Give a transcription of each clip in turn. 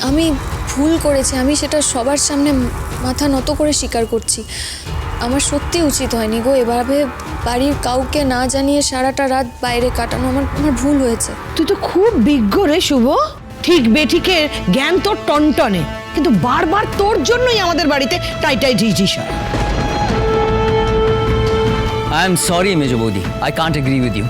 আমি ভুল করেছি, আমি সেটা সবার সামনে মাথা নত করে স্বীকার করছি। আমার সত্যি উচিত হয়নি গো এভাবে বাড়ির কাউকে না জানিয়ে সারাটা রাত বাইরে কাটানো। আমার ভুল হয়েছে। তুই তো খুব বিজ্ঞ রে শুভ, ঠিক বেঠিকের জ্ঞান তোর টনটনে, কিন্তু বারবার তোর জন্যই আমাদের বাড়িতে টাই টাই ঝিঝিস হয়। আই এম সরি মেজো বৌদি, I can't agree with you.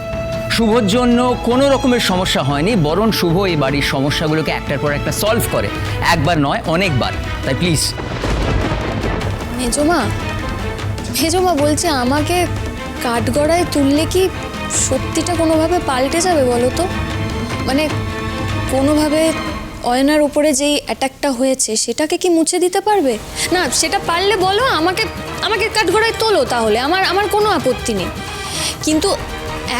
শুভর জন্য কোনো রকমের সমস্যা হয়নি, বরং শুভ এই বাড়ির সমস্যাগুলোকে একটার পর একটা সলভ করে, একবার নয় অনেকবার। তাই প্লিজ। মেজমা বলছে আমাকে কাঠগড়ায় তুললে কি সত্যিটা কোনোভাবে পাল্টে যাবে বলো তো? মানে কোনোভাবে অয়নার উপরে যেই অ্যাটাকটা হয়েছে সেটাকে কি মুছে দিতে পারবে? না, সেটা পারলে বলো, আমাকে কাঠগড়ায় তোলো, তাহলে আমার কোনো আপত্তি নেই। কিন্তু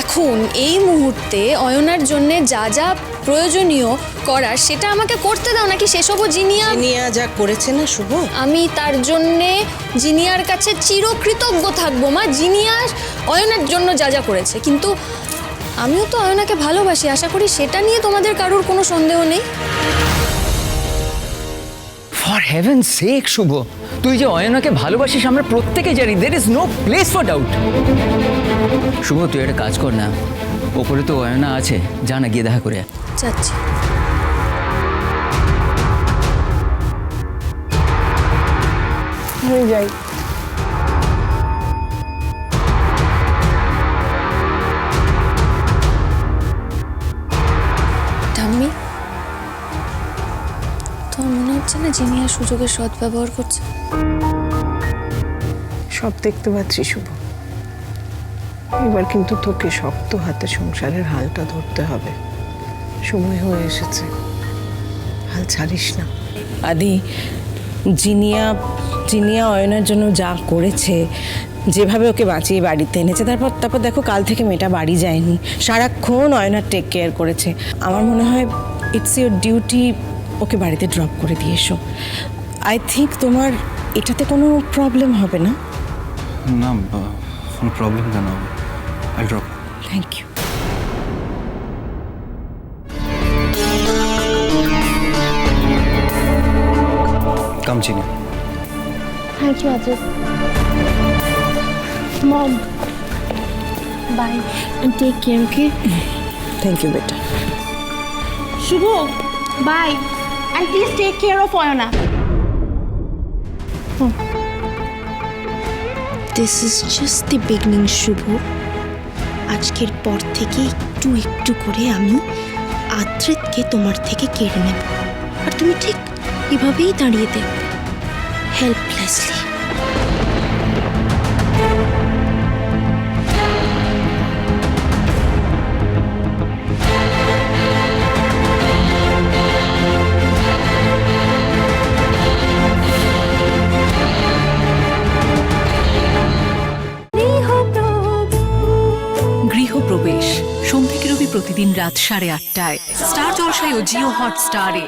এখন এই মুহূর্তে অয়নার জন্যে যা যা প্রয়োজনীয় করার সেটা আমাকে করতে দাও, নাকি সেসবও জিনিয়া যা করেছে না শুভ, আমি তার জন্যে জিনিয়ার কাছে চিরকৃতজ্ঞ থাকবো মা। জিনিয়া অয়নার জন্য যা যা করেছে, কিন্তু আমিও তো অয়নাকে ভালোবাসি, আশা করি সেটা নিয়ে তোমাদের কারোর কোনো সন্দেহ নেই। ফর হেভেন সেক শুভ, তুই যে অয়নাকে ভালোবাসিস আমরা প্রত্যেকে জানি, there is no place for doubt. Shubho তুই একটা কাজ কর না, ওপরে তো অয়না আছে, যা না গিয়ে দেখা করে আয়। যাচ্ছি। যাই। ঠাম্মি, তোমার মনে হচ্ছে না জিনিয়া সুযোগের সদ্ব্যবহার করছে? সব দেখতে পাচ্ছি শুভ, এবার কিন্তু তোকে শক্ত হাতে সংসারের হালটা ধরতে হবে। সময় হয়ে এসেছে, হাল ছাড়িস না। আদি জিনিয়া অয়নার জন্য যা করেছে, যেভাবে ওকে বাঁচিয়ে বাড়িতে এনেছে, তারপর দেখো কাল থেকে মেয়েটা বাড়ি যায়নি, সারাক্ষণ অয়নার টেক কেয়ার করেছে। আমার মনে হয় ইটস ইউর ডিউটি ওকে বাড়িতে ড্রপ করে দিয়ে এসো। আই থিঙ্ক তোমার এটাতে কোনো প্রবলেম হবে না। না, কোনো প্রবলেম কেন হবে? Eye drop. Thank you. কাম চিনি। Thank you, Ajit. Mom, bye and take care, okay? Thank you বেটা। Shubho, bye and please take care of Oyana. This is just the beginning, Shubho. আজকের পর থেকে একটু একটু করে আমি আদ্রিতকে তোমার থেকে কেড়ে নেব, আর তুমি ঠিক এভাবেই দাঁড়িয়ে দেখবে হেল্পলেসলি। গৃহপ্রবেশ সোম থেকে রবি প্রতিদিন রাত 8:30টায় স্টার জলসায় ও জিও হটস্টারে।